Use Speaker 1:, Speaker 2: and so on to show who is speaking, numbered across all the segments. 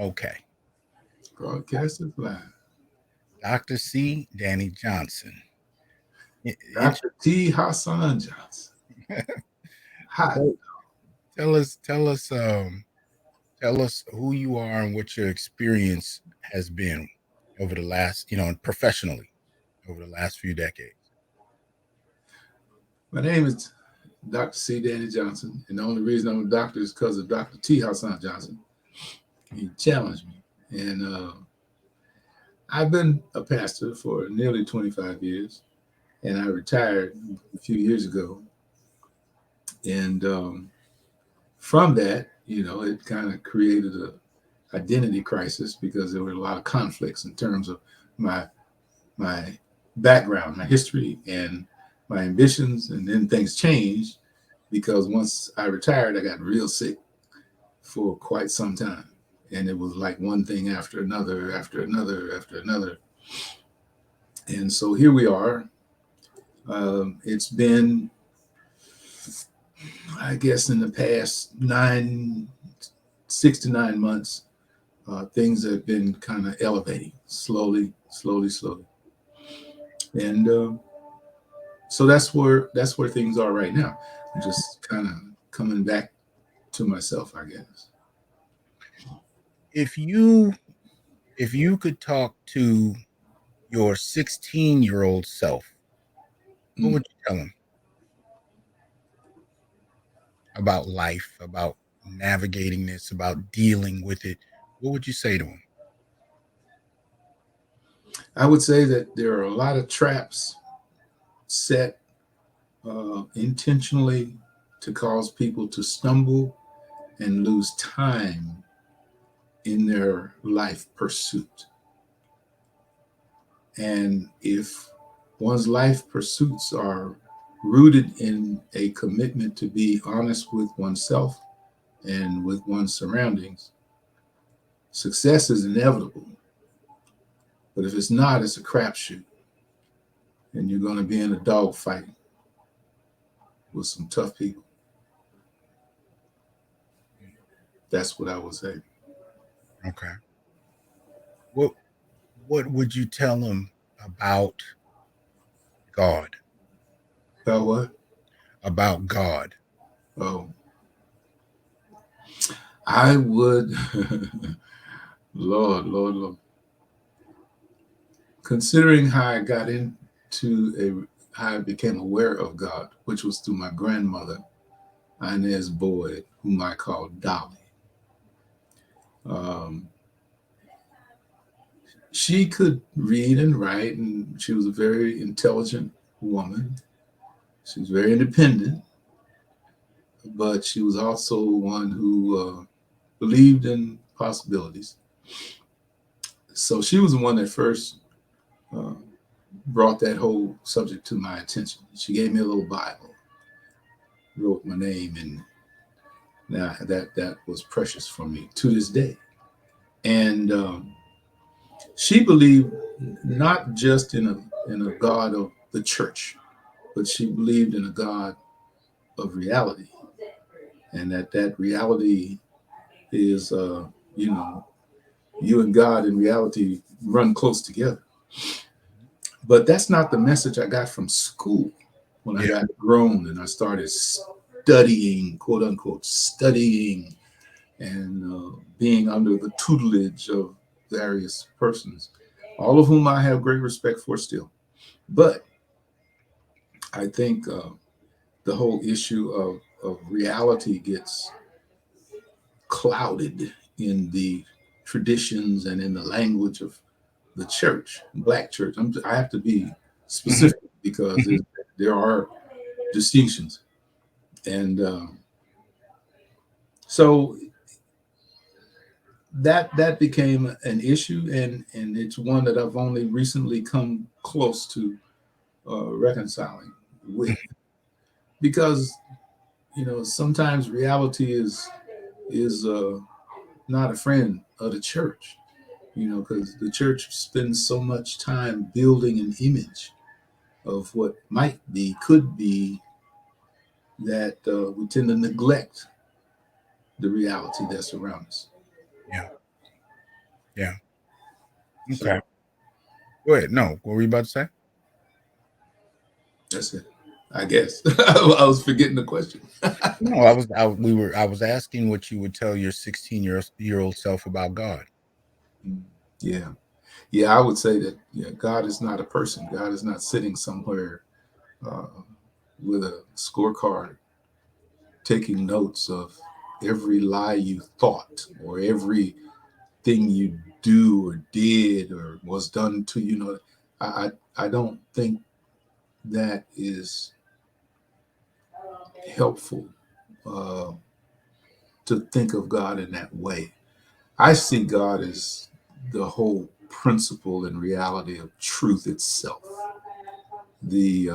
Speaker 1: Okay.
Speaker 2: Broadcasting live.
Speaker 1: Dr. C. Danny Johnson. It,
Speaker 2: Dr. T. Hassan Johnson. Hot.
Speaker 1: tell, tell us who you are and what your experience has been over the last, professionally over the last few decades.
Speaker 2: My name is Dr. C. Danny Johnson, and the only reason I'm a doctor is because of Dr. T. Hassan Johnson. He challenged me. And I've been a pastor for nearly 25 years, and I retired a few years ago. And from that, it kind of created a identity crisis because there were a lot of conflicts in terms of my my background, my history, and my ambitions. And then things changed because once I retired, I got real sick for quite some time, and it was like one thing after another, after another, after another. And so here we are. It's been, I guess, in the past 6 to 9 months, things have been kind of elevating slowly, slowly, slowly. And so that's where things are right now. I'm just kind of coming back to myself, I guess.
Speaker 1: If you if you could talk to your 16-year-old self, what
Speaker 2: Mm.
Speaker 1: would you tell him about life, about navigating this, about dealing with it? What would you say to him?
Speaker 2: I would say that there are a lot of traps set intentionally to cause people to stumble and lose time in their life pursuit. And if one's life pursuits are rooted in a commitment to be honest with oneself and with one's surroundings, success is inevitable. But if it's not, it's a crapshoot. And you're going to be in a dogfight with some tough people. That's what I would say.
Speaker 1: Okay. What what would you tell him about God?
Speaker 2: About what?
Speaker 1: About God.
Speaker 2: Oh, I would, Lord, Lord, Lord. Considering how I got how I became aware of God, which was through my grandmother, Inez Boyd, whom I called Dolly. Um, she could read and write, and she was a very intelligent woman. She was very independent, but she was also one who believed in possibilities. So she was the one that first uh, brought that whole subject to my attention. She gave me a little Bible, wrote my name, and now that was precious for me to this day. And she believed not just in a God of the church, but she believed in a God of reality, and that reality is, you know, you and God in reality run close together. But that's not the message I got from school when I
Speaker 1: Yeah.
Speaker 2: got grown and I started studying, quote unquote, studying and being under the tutelage of various persons, all of whom I have great respect for still. But I think the whole issue of reality gets clouded in the traditions and in the language of the church, black church. I have to be
Speaker 1: Mhm.
Speaker 2: specific because there are distinctions. And so that became an issue, and it's one that I've only recently come close to reconciling with, because sometimes reality is not a friend of the church. Because the church spends so much time building an image of what might be, could be, that we tend to neglect the reality that's around us.
Speaker 1: Yeah. Yeah.
Speaker 2: So
Speaker 1: Okay. Go ahead. No, what were you about to say?
Speaker 2: that's it, I guess. I was forgetting the question.
Speaker 1: No, I was asking what you would tell your 16-year old self about God.
Speaker 2: Yeah. Yeah, I would say that, yeah, God is not a person. God is not sitting somewhere uh, with a scorecard taking notes of every lie you thought or everything you do or did or was done to you. Know, I don't think that is helpful uh, to think of God in that way. I see God as the whole principle and reality of truth itself. The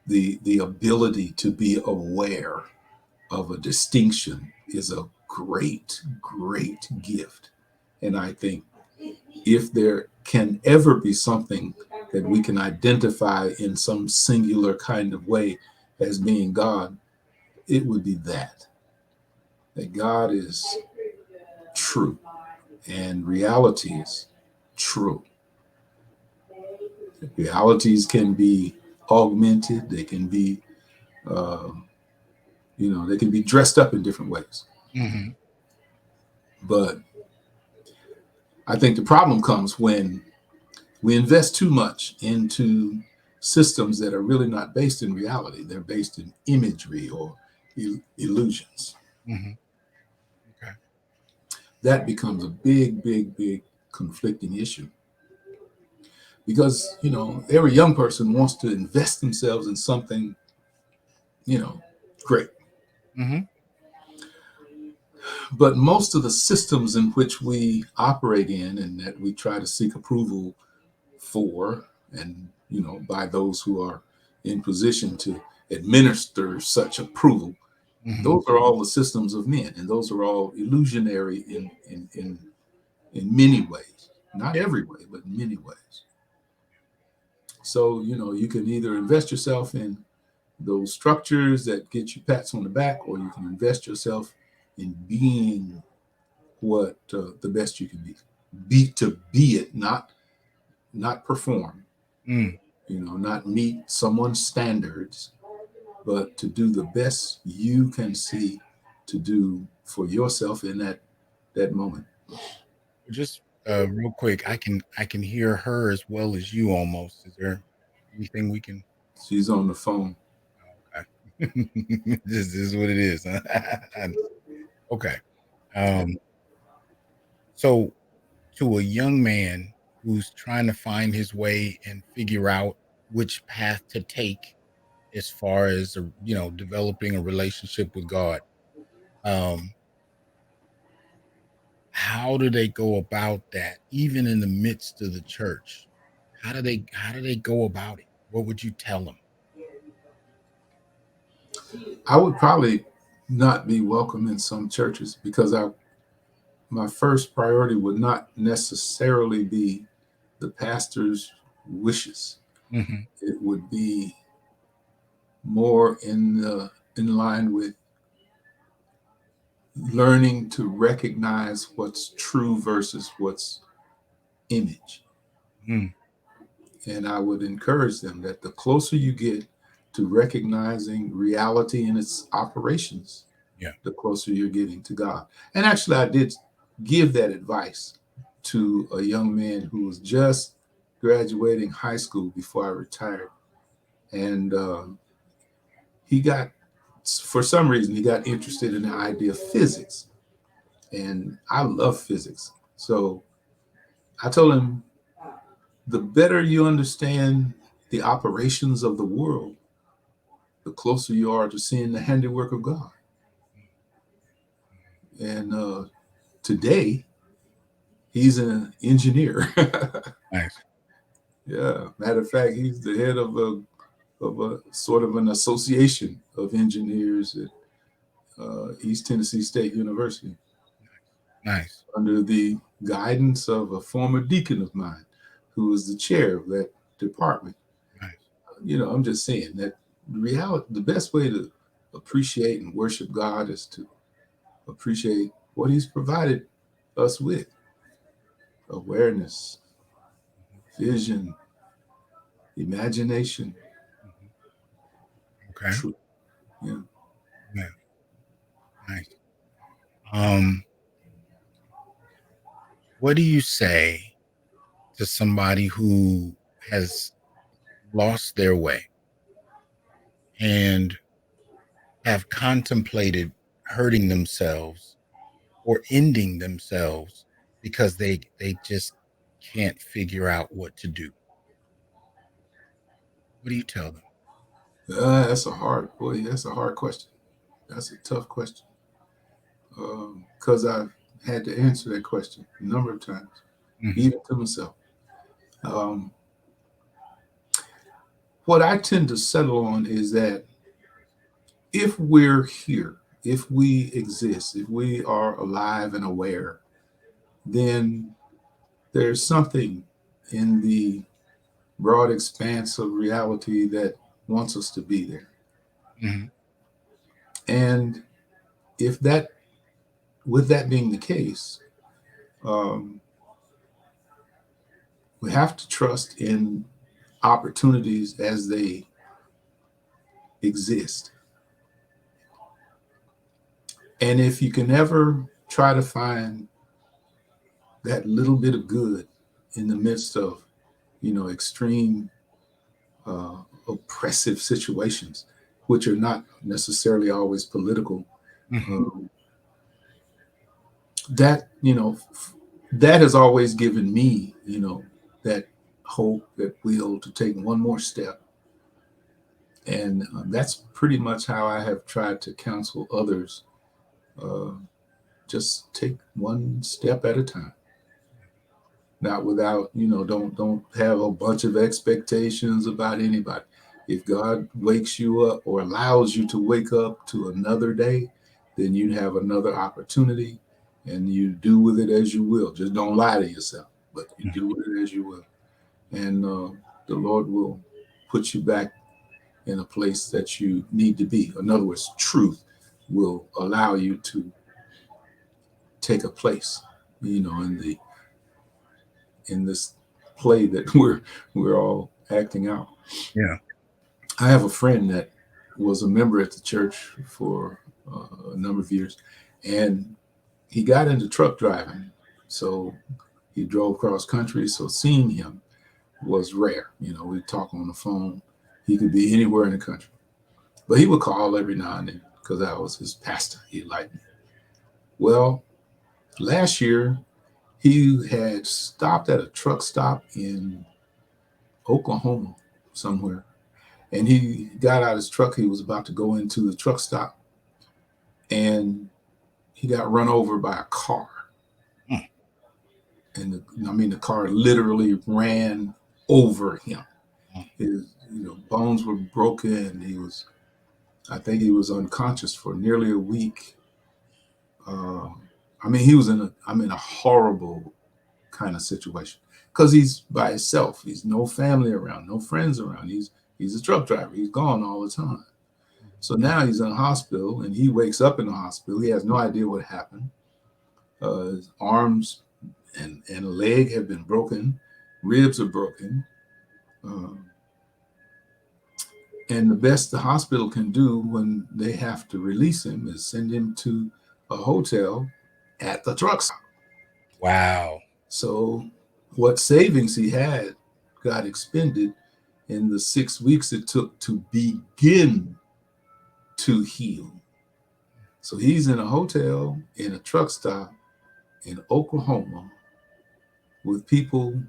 Speaker 2: the ability to be aware of a distinction is a great gift. And I think if there can ever be something that we can identify in some singular kind of way as being God, it would be that God is true and reality is true. Realities can be augmented, they can be, uh, they can be dressed up in different ways.
Speaker 1: Hmm.
Speaker 2: But I think the problem comes when we invest too much into systems that are really not based in reality. They're based in imagery or illusions.
Speaker 1: Hmm. Okay.
Speaker 2: That becomes a big conflicting issue because, every young person wants to invest themselves in something, great.
Speaker 1: Hmm.
Speaker 2: But most of the systems in which we operate in and that we try to seek approval for, and, by those who are in position to administer such approval,
Speaker 1: Hmm.
Speaker 2: those are all the systems of men, and those are all illusionary in many ways. Not every way, but in many ways. So, you can either invest yourself in those structures that get you pats on the back, or you can invest yourself in being what the best you can be. Be it, not perform.
Speaker 1: Mm.
Speaker 2: Not meet someone's standards, but to do the best you can see to do for yourself in that moment.
Speaker 1: Just real quick, I can hear her as well as you almost. Is there anything we can?
Speaker 2: She's on the phone.
Speaker 1: Okay. This is what it is. Huh? Okay. Um, so to a young man who's trying to find his way and figure out which path to take as far as developing a relationship with God, um, how do they go about that? Even in the midst of the church, how do they go about it? What would you tell them?
Speaker 2: I would probably not be welcome in some churches because my first priority would not necessarily be the pastor's wishes.
Speaker 1: Hmm.
Speaker 2: It would be more in line with learning to recognize what's true versus what's image.
Speaker 1: Mm.
Speaker 2: And I would encourage them that the closer you get to recognizing reality in its operations,
Speaker 1: Yeah.
Speaker 2: the closer you're getting to God. And actually, I did give that advice to a young man who was just graduating high school before I retired. And he got, for some reason, he got interested in the idea of physics. And I love physics. So I told him the better you understand the operations of the world, the closer you are to seeing the handiwork of God. And today, he's an engineer.
Speaker 1: Nice.
Speaker 2: Yeah, matter of fact, he's the head of a sort of an association of engineers at East Tennessee State University
Speaker 1: Nice.
Speaker 2: under the guidance of a former deacon of mine who was the chair of that department.
Speaker 1: Nice.
Speaker 2: I'm just saying that the best way to appreciate and worship God is to appreciate what He's provided us with. awareness, vision, imagination,
Speaker 1: Okay.
Speaker 2: truth. Yeah.
Speaker 1: Yeah. Nice. Um, what do you say to somebody who has lost their way and have contemplated hurting themselves or ending themselves because they just can't figure out what to do? What do you tell them?
Speaker 2: That's a hard, boy. That's a hard question. That's a tough question. Because I've had to answer that question a number of times,
Speaker 1: Mhm.
Speaker 2: even to myself. Um, what I tend to settle on is that if we're here, if we exist, if we are alive and aware, then there's something in the broad expanse of reality that wants us to be there.
Speaker 1: Mhm.
Speaker 2: And if that, with that being the case, um, we have to trust in opportunities as they exist. And if you can ever try to find that little bit of good in the midst of, extreme oppressive situations, which are not necessarily always political,
Speaker 1: Mhm.
Speaker 2: um, that, that has always given me, that hope, that will to take one more step. And that's pretty much how I have tried to counsel others. Uh, just take one step at a time, not without, don't have a bunch of expectations about anybody. If God wakes you up or allows you to wake up to another day, then you have another opportunity, and you do with it as you will. Just don't lie to yourself, but you do with it as you will. And the Lord will put you back in a place that you need to be. In other words, truth will allow you to take a place, in this play that we're all acting out.
Speaker 1: Yeah.
Speaker 2: I have a friend that was a member at the church for a number of years, and he got into truck driving. So he drove cross country. So seeing him was rare. We talk on the phone. He could be anywhere in the country, but he would call every now and then because I was his pastor. He liked me. Well, last year he had stopped at a truck stop in Oklahoma somewhere, and he got out his truck. He was about to go into the truck stop, and he got run over by a car.
Speaker 1: Mm.
Speaker 2: And the car literally ran over him.
Speaker 1: Mm.
Speaker 2: His, bones were broken. I think he was unconscious for nearly a week. Uh, he was in a horrible kind of situation because he's by himself. He's no family around, no friends around. He's a truck driver. He's gone all the time. So now he's in a hospital, and he wakes up in the hospital. He has no idea what happened. His arms and a leg have been broken, ribs are broken. Um, and the best the hospital can do when they have to release him is send him to a hotel at the truck stop.
Speaker 1: Wow.
Speaker 2: So what savings he had got expended in the 6 weeks it took to begin to heal. So he's in a hotel in a truck stop in Oklahoma with people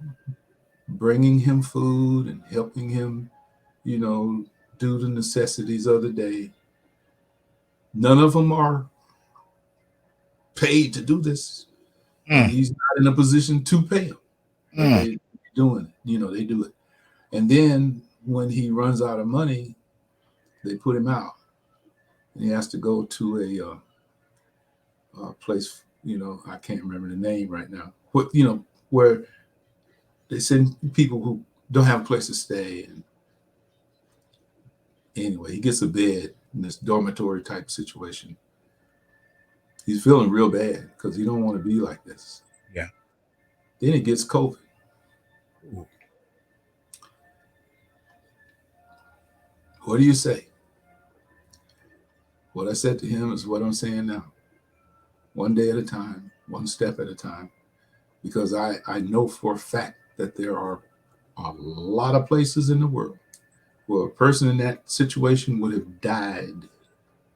Speaker 2: bringing him food and helping him, you know, do the necessities of the day. None of them are paid to do this, and
Speaker 1: Mm.
Speaker 2: he's not in a position to pay them, but
Speaker 1: Mm.
Speaker 2: they doing it. They do it. And then when he runs out of money, they put him out, and he has to go to a place. I can't remember the name right now. Where they send people who don't have a place to stay. And anyway, he gets a bed in this dormitory type situation. He's feeling real bad because he don't want to be like this.
Speaker 1: Yeah.
Speaker 2: Then he gets COVID.
Speaker 1: Ooh.
Speaker 2: What do you say? What I said to him is what I'm saying now. One day at a time, one step at a time, because I know for a fact that there are a lot of places in the world where a person in that situation would have died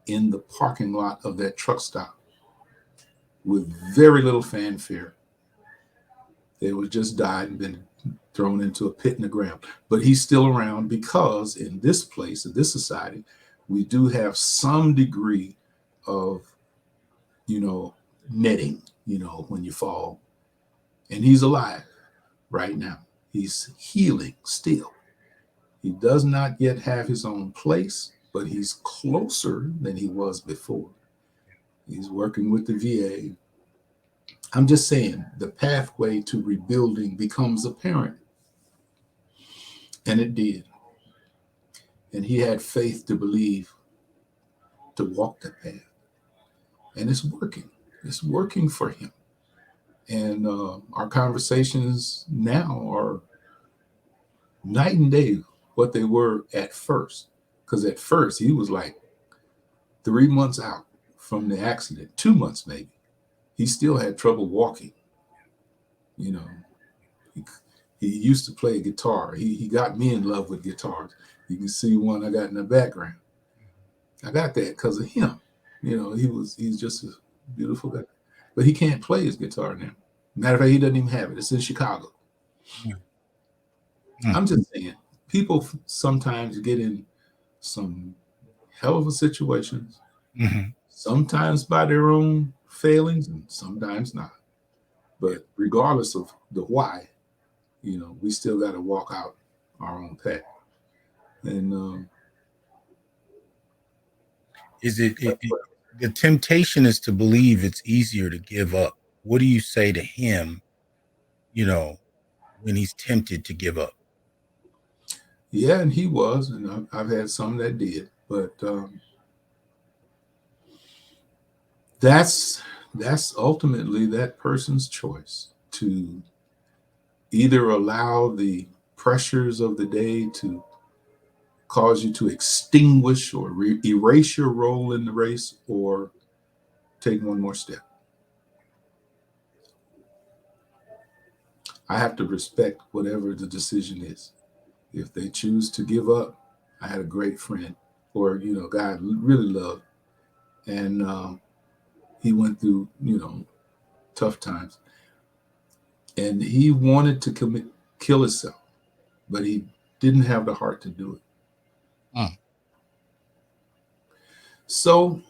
Speaker 2: in the parking lot of that truck stop with very little fanfare. They would just died and been thrown into a pit in the ground. But he's still around because in this place, in this society, we do have some degree of, netting, when you fall. And he's alive right now. He's healing still. He does not yet have his own place, but he's closer than he was before. He's working with the VA. I'm just saying the pathway to rebuilding becomes apparent. And it did. And he had faith to believe, to walk that path. And it's working. It's working for him. And our conversations now are night and day what they were at first. Because at first he was like 3 months out from the accident, 2 months maybe. He still had trouble walking. He used to play guitar. He got me in love with guitars. You can see one I got in the background. I got that because of him. He's just a beautiful guy. But he can't play his guitar now. Matter of fact, he doesn't even have it. It's in Chicago.
Speaker 1: Yeah.
Speaker 2: I'm just saying, people sometimes get in some hell of a situations, sometimes by their own failings and sometimes not. But regardless of the why, we still got to walk out our own path. And
Speaker 1: Is it the temptation is to believe it's easier to give up? What do you say to him, when he's tempted to give up?
Speaker 2: yeah, and he was, and I've had some that did, but that's ultimately that person's choice to either allow the pressures of the day to cause you to extinguish or erase your role in the race, or take one more step. I have to respect whatever the decision is. If they choose to give up, I had a great friend, or a guy I really loved, and he went through tough times, and he wanted to kill himself, but he didn't have the heart to do it. So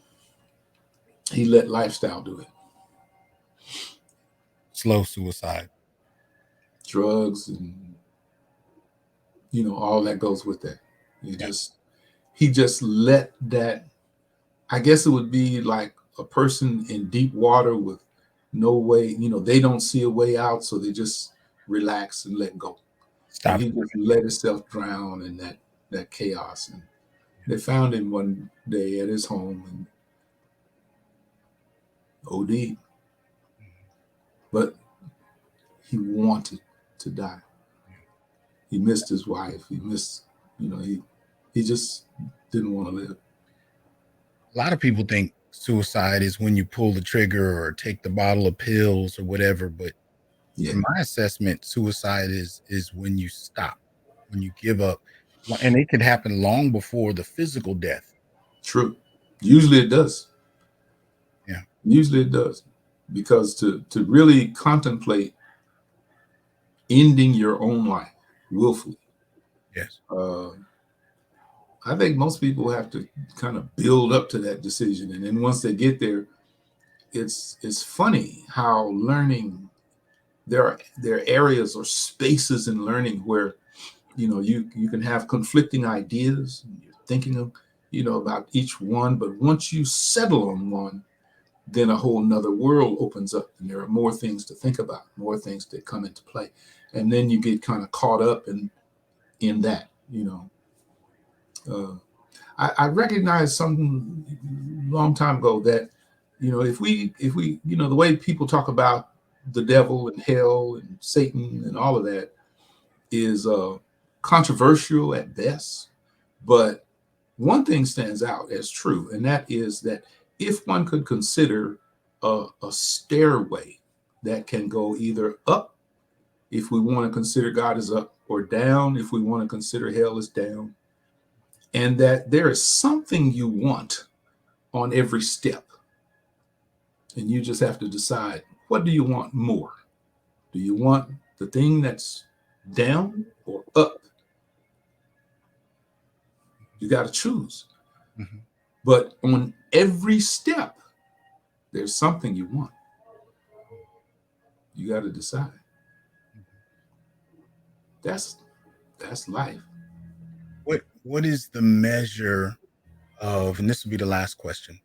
Speaker 2: he let lifestyle do it.
Speaker 1: Slow suicide.
Speaker 2: Drugs and all that goes with that. He just let that. I guess it would be like a person in deep water with no way, they don't see a way out, so they just relax and let go.
Speaker 1: Stop.
Speaker 2: And he just let himself drown in that chaos. And they found him one day at his home and OD. But he wanted to die. He missed his wife. He missed, he just didn't want to live.
Speaker 1: A lot of people think suicide is when you pull the trigger or take the bottle of pills or whatever, but in my assessment, suicide is when you stop, when you give up, and it could happen long before the physical death.
Speaker 2: True. Usually it does.
Speaker 1: Yeah.
Speaker 2: Usually it does, because to really contemplate ending your own life willfully.
Speaker 1: Yes.
Speaker 2: I think most people have to kind of build up to that decision, and then once they get there, it's funny how learning there are areas or spaces in learning where you can have conflicting ideas. You're thinking of about each one, but once you settle on one, then a whole nother world opens up, and there are more things to think about, more things that come into play, and then you get kind of caught up in that. I recognized something a long time ago that if we the way people talk about the devil and hell and Satan and all of that is controversial at best. But one thing stands out as true, and that is that if one could consider a stairway that can go either up, if we want to consider God as up, or down, if we want to consider hell as down, and that there is something you want on every step. And you just have to decide, what do you want more? Do you want the thing that's down or up? You got to choose.
Speaker 1: Mhm.
Speaker 2: But on every step, there's something you want. You got to decide. That's life.
Speaker 1: What is the measure of, and this will be the last question.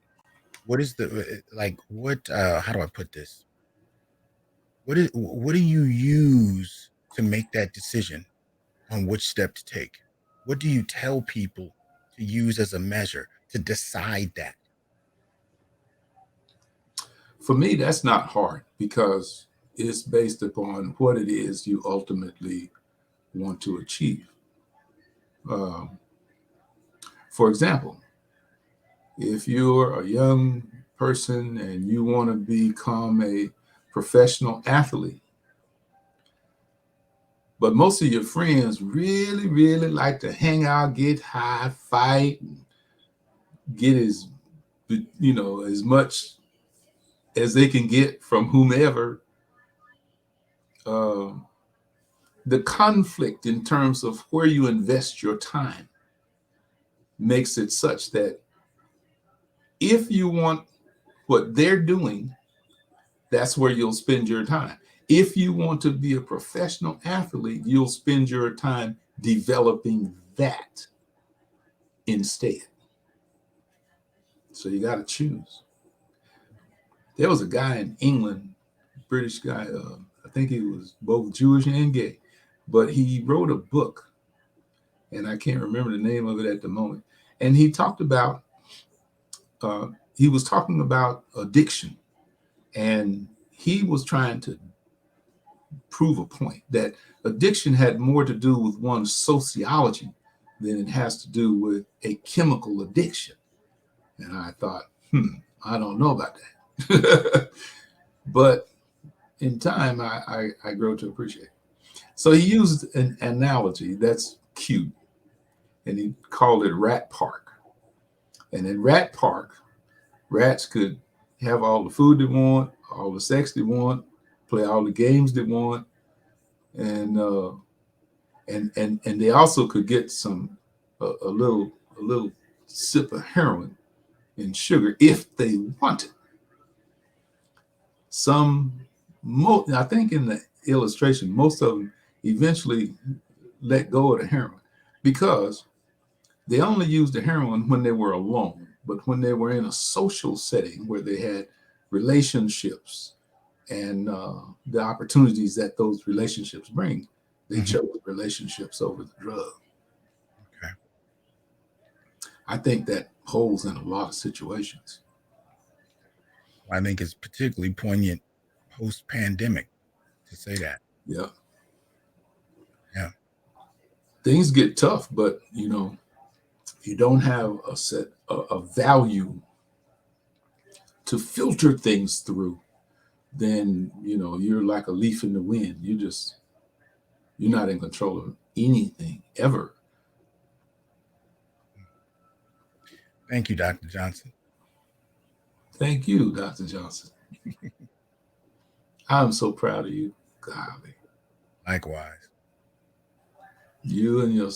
Speaker 1: What is the like what how do I put this? What do you use to make that decision on which step to take? What do you tell people to use as a measure to decide that?
Speaker 2: For me, that's not hard because it's based upon what it is you ultimately want to achieve. Um, for example, if you're a young person and you want to become a professional athlete, but most of your friends really, really like to hang out, get high, fight, and get as much as they can get from whomever. Uh, the conflict in terms of where you invest your time makes it such that if you want what they're doing, that's where you'll spend your time. If you want to be a professional athlete, you'll spend your time developing that instead. So you got to choose. There was a guy in England, British guy, I think he was both Jewish and gay, but he wrote a book, and I can't remember the name of it at the moment. And he talked about, he was talking about addiction, and he was trying to prove a point that addiction had more to do with one's sociology than it has to do with a chemical addiction. And I thought, I don't know about that. But in time, I grow to appreciate it. So he used an analogy that's cute, and he called it Rat Park. And in Rat Park, rats could have all the food they want, all the sex they want, play all the games they want, and they also could get a little sip of heroin and sugar if they wanted. I think in the illustration, most of them eventually let go of the heroin because they only used the heroin when they were alone. But when they were in a social setting where they had relationships and the opportunities that those relationships bring, they chose relationships over the drug.
Speaker 1: Okay.
Speaker 2: I think that holds in a lot of situations.
Speaker 1: I think it's particularly poignant post-pandemic to say that.
Speaker 2: Yeah.
Speaker 1: Yeah.
Speaker 2: Things get tough, but if you don't have a value to filter things through, then you're like a leaf in the wind. You're not in control of anything ever.
Speaker 1: Thank you, Dr. Johnson.
Speaker 2: Thank you, Dr. Johnson. I'm so proud of you. Golly.
Speaker 1: Likewise.
Speaker 2: You and your